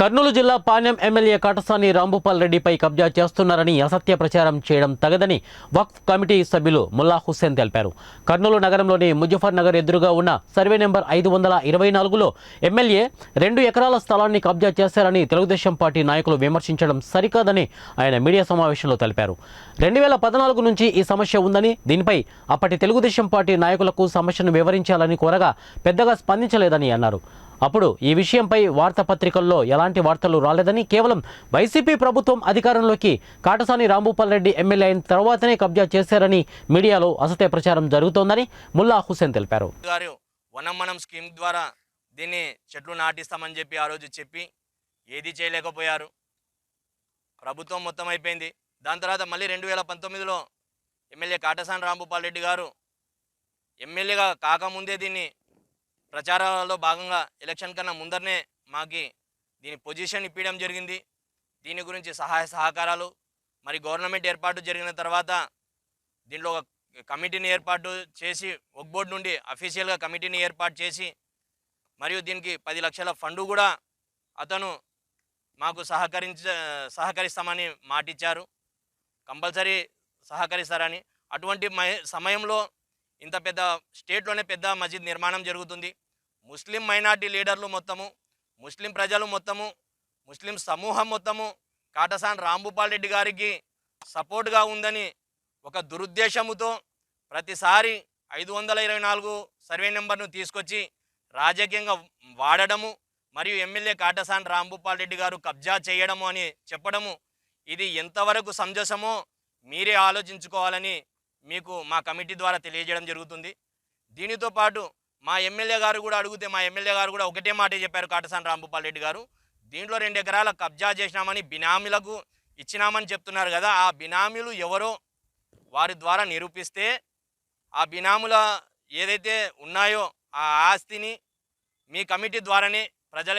కర్నూలు జిల్లా పాణ్యం ఎమ్మెల్యే కాటసాని రాంభూపాల్ రెడ్డిపై కబ్జా చేస్తున్నారని అసత్య ప్రచారం చేయడం తగదని వక్ఫ్ కమిటీ సభ్యులు ముల్లా హుస్సేన్ తెలిపారు. కర్నూలు నగరంలోని ముజఫర్ నగర్ ఎదురుగా ఉన్న సర్వే నెంబర్ 524లో ఎమ్మెల్యే 2 ఎకరాల స్థలాన్ని కబ్జా చేశారని తెలుగుదేశం పార్టీ నాయకులు విమర్శించడం సరికాదని ఆయన మీడియా సమావేశంలో తెలిపారు. 2014 నుంచి ఈ సమస్య ఉందని, దీనిపై అప్పటి తెలుగుదేశం పార్టీ నాయకులకు సమస్యను వివరించాలని కోరగా పెద్దగా స్పందించలేదని అన్నారు. అప్పుడు ఈ విషయంపై వార్తాపత్రికల్లో ఎలాంటి వార్తలు రాలేదని, కేవలం వైసీపీ ప్రభుత్వం అధికారంలోకి కాటసాని రాంభూపాల్ రెడ్డి ఎమ్మెల్యే అయిన తర్వాతనే కబ్జా చేశారని మీడియాలో అసత్య ప్రచారం జరుగుతోందని ముల్లా హుస్సేన్ తెలిపారు. వనం మనం స్కీమ్ ద్వారా దీన్ని చెట్లు నాటిస్తామని చెప్పి ఆ రోజు చెప్పి ఏది చేయలేకపోయారు. ప్రభుత్వం మొత్తం అయిపోయింది. దాని తర్వాత మళ్ళీ 2019లో ఎమ్మెల్యే కాటసాని రాంభూపాల్ రెడ్డి గారు ఎమ్మెల్యేగా కాకముందే దీన్ని ప్రచారాలలో భాగంగా ఎలక్షన్ కన్నా ముందరనే మాకి దీని పొజిషన్ ఇప్పించడం జరిగింది. దీని గురించి సహాయ సహకారాలు మరి గవర్నమెంట్ ఏర్పాటు జరిగిన తర్వాత దీనిలో ఒక కమిటీని ఏర్పాటు చేసి వక్ఫ్ బోర్డు నుండి అఫీషియల్గా కమిటీని ఏర్పాటు చేసి మరియు దీనికి 10 లక్షల ఫండు కూడా అతను మాకు సహకరిస్తామని మాటిచ్చారు. కంపల్సరీ సహకరిస్తారని. అటువంటి సమయంలో ఇంత పెద్ద స్టేట్లోనే పెద్ద మస్జిద్ నిర్మాణం జరుగుతుంది. ముస్లిం మైనార్టీ లీడర్లు మొత్తము, ముస్లిం ప్రజలు మొత్తము, ముస్లిం సమూహం మొత్తము కాటసాని రాంభూపాల్ రెడ్డి గారికి సపోర్ట్గా ఉందని ఒక దురుద్దేశముతో ప్రతిసారి 524 సర్వే నెంబర్ను తీసుకొచ్చి రాజకీయంగా వాడడము మరియు ఎమ్మెల్యే కాటసాని రాంభూపాల్ రెడ్డి గారు కబ్జా చేయడము అని చెప్పడము, ఇది ఎంతవరకు సమంజసమో మీరే ఆలోచించుకోవాలని మీకు మా కమిటీ ద్వారా తెలియజేయడం జరుగుతుంది. దీనితో పాటు మా ఎమ్మెల్యే గారు కూడా అడిగితే మా ఎమ్మెల్యే గారు కూడా ఒకటే మాట చెప్పారు. కాటసాని రాంభూపాల్ రెడ్డి గారు దీంట్లో 2 ఎకరాల కబ్జా చేసినామని బినామీలకు ఇచ్చినామని చెప్తున్నారు కదా, ఆ బినామీలు ఎవరో వారి ద్వారా నిరూపిస్తే ఆ బినాముల ఏదైతే ఉన్నాయో ఆ ఆస్తిని మీ కమిటీ ద్వారానే